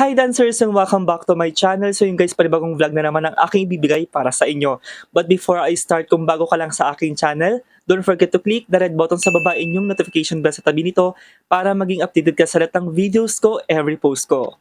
Hi dancers and welcome back to my channel. So yun guys, panibagong vlog na naman ang aking ibibigay para sa inyo. But before I start, kung bago ka lang sa aking channel, don't forget to click the red button sa baba inyong notification bell sa tabi nito para maging updated ka sa lahat ng videos ko, every post ko.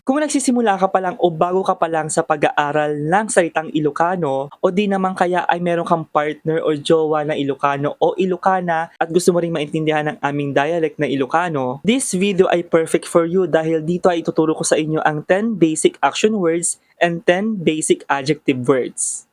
Kung nagsisimula ka pa lang o bago ka pa lang sa pag-aaral ng salitang Ilocano o di naman kaya ay meron kang partner o jowa na Ilocano o Ilocana at gusto mo ring maintindihan ang aming dialect na Ilocano, this video ay perfect for you dahil dito ay ituturo ko sa inyo ang 10 basic action words and 10 basic adjective words.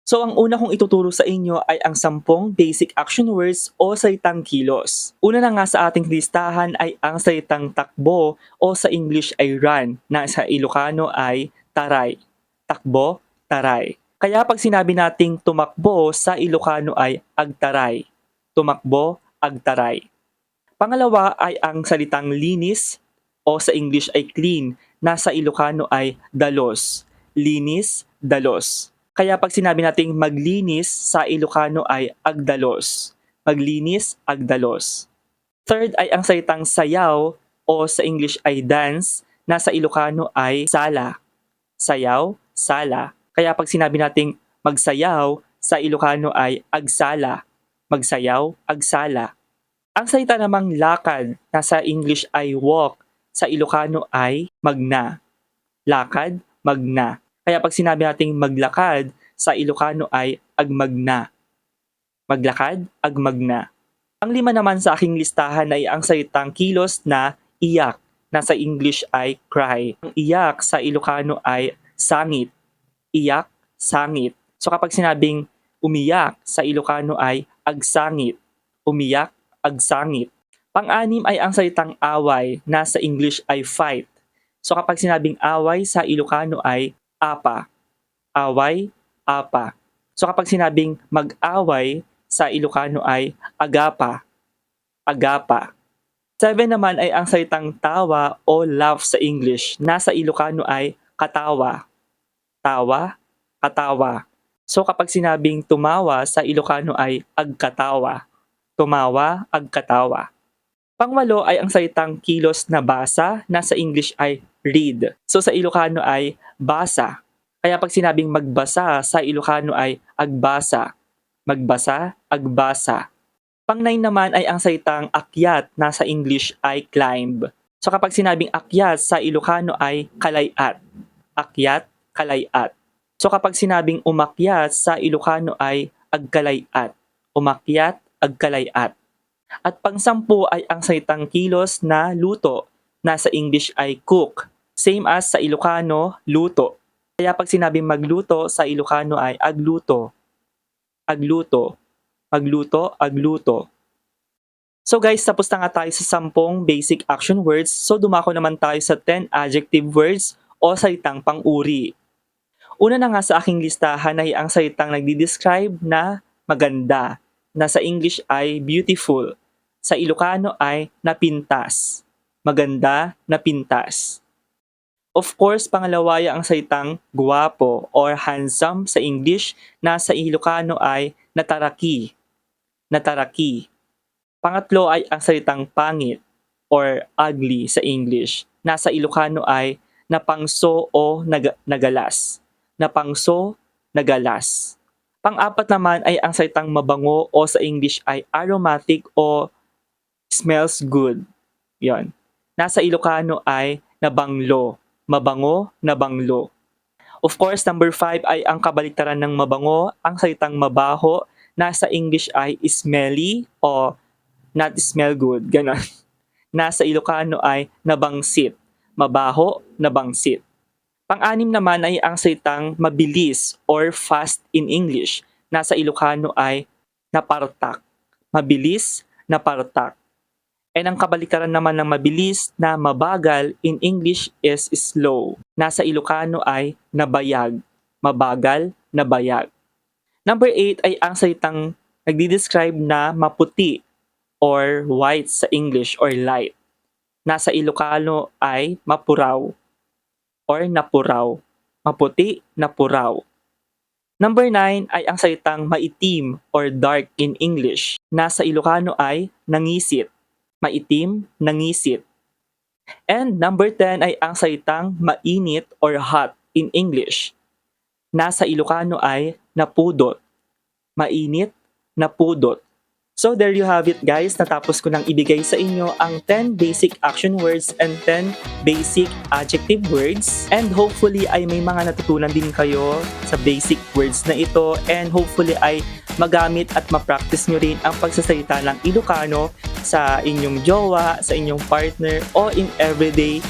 So ang una kong ituturo sa inyo ay ang 10 basic action words o salitang kilos. Una na nga sa ating listahan ay ang salitang takbo o sa English ay run, na sa Ilocano ay taray. Takbo, taray. Kaya pag sinabi nating tumakbo sa Ilocano ay agtaray. Tumakbo, agtaray. Pangalawa ay ang salitang linis o sa English ay clean, na sa Ilocano ay dalos. Linis, dalos. Kaya pag sinabi nating maglinis sa Ilocano ay agdalos. Maglinis, agdalos. Third ay ang salitang sayaw o sa English ay dance, na sa Ilocano ay sala. Sayaw, sala. Kaya pag sinabi nating magsayaw sa Ilocano ay agsala. Magsayaw, agsala. Ang salita namang lakad, na sa English ay walk, sa Ilocano ay magna. Lakad, magna. Kaya pag sinabi nating maglakad, sa Ilocano ay agmagna. Maglakad, agmagna. Ang lima naman sa aking listahan ay ang salitang kilos na iyak, na sa English ay cry. Ang iyak sa Ilocano ay sangit. Iyak, sangit. So kapag sinabing umiyak, sa Ilocano ay agsangit. Umiyak, agsangit. Pang-anim ay ang salitang away, na sa English ay fight. So kapag sinabing away sa Ilocano ay apa. Away, apa. So kapag sinabing mag-away sa Ilocano ay agapa. Agapa. 7 naman ay ang salitang tawa o laugh sa English, na sa Ilocano ay katawa. Tawa, katawa. So kapag sinabing tumawa sa Ilocano ay agkatawa. Tumawa, agkatawa. Pangwalo ay ang salitang kilos na basa, na sa English ay read. So sa Ilocano ay basa. Kaya pag sinabing magbasa sa Ilocano ay agbasa. Magbasa, agbasa. Pang-9 naman ay ang salitang akyat, na sa English ay climb. So kapag sinabing akyat sa Ilocano ay kalayat. Akyat, kalayat. So kapag sinabing umakyat sa Ilocano ay agkalayat. Umakyat, agkalayat. At pang-10 ay ang salitang kilos na luto, na sa English ay cook. Same as sa Ilocano, luto. Kaya pag sinabing magluto sa Ilocano ay agluto. Agluto. Magluto, agluto. So guys, tapos na nga tayo sa 10 basic action words. So dumako naman tayo sa 10 adjective words o salitang pang-uri. Una na nga sa aking listahan ay ang salitang nagdi-describe na maganda, na sa English ay beautiful. Sa Ilocano ay napintas. Maganda, napintas. Of course, pangalawa ay ang salitang guwapo or handsome sa English, na sa Ilocano ay nataraki. Nataraki. Pangatlo ay ang salitang pangit or ugly sa English, na sa Ilocano ay napangso o nagalas. Napangso, nagalas. Pang-apat naman ay ang salitang mabango o sa English ay aromatic o smells good. Yon. Nasa Ilocano ay nabanglo. Mabango, nabanglo. Of course, number 5 ay ang kabaliktaran ng mabango, ang salitang mabaho, nasa English ay smelly o not smell good. Ganon. Nasa Ilocano ay nabangsit. Mabaho, nabangsit. Pang-anim naman ay ang salitang mabilis or fast in English. Nasa Ilocano ay napartak. Mabilis, napartak. And ang kabalikaran naman ng mabilis na mabagal in English is slow. Nasa Ilocano ay nabayag. Mabagal, nabayag. Number 8 ay ang salitang nagdi-describe na maputi or white sa English or light. Nasa Ilocano ay mapuraw or napuraw. maputi na puraw. Number 9 ay ang salitang maitim or dark in English. Nasa Ilocano ay nangisit. Maitim, nangisit. And number 10 ay ang salitang mainit or hot in English. Nasa Ilocano ay napudot. Mainit, napudot. So there you have it guys, natapos ko nang ibigay sa inyo ang 10 basic action words and 10 basic adjective words. And hopefully ay may mga natutunan din kayo sa basic words na ito and hopefully ay magamit at ma-practice nyo rin ang pagsasalita ng Ilocano sa inyong jowa, sa inyong partner, o in everyday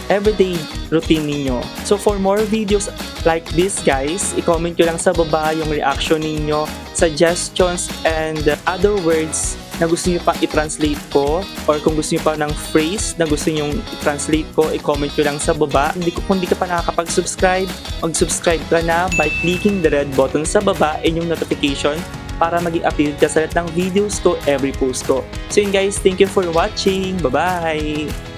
routine ninyo. So for more videos like this guys, i-comment nyo lang sa baba yung reaction ninyo, suggestions, and other words na gusto nyo pang i-translate ko, or kung gusto nyo pa ng phrase na gusto nyo i-translate ko, i-comment nyo lang sa baba. Kung di ka pa nakakapag-subscribe, mag-subscribe ka na by clicking the red button sa baba and yung notification para maging updated ka sa lahat ng videos ko every post ko. So yun guys, thank you for watching. Bye-bye!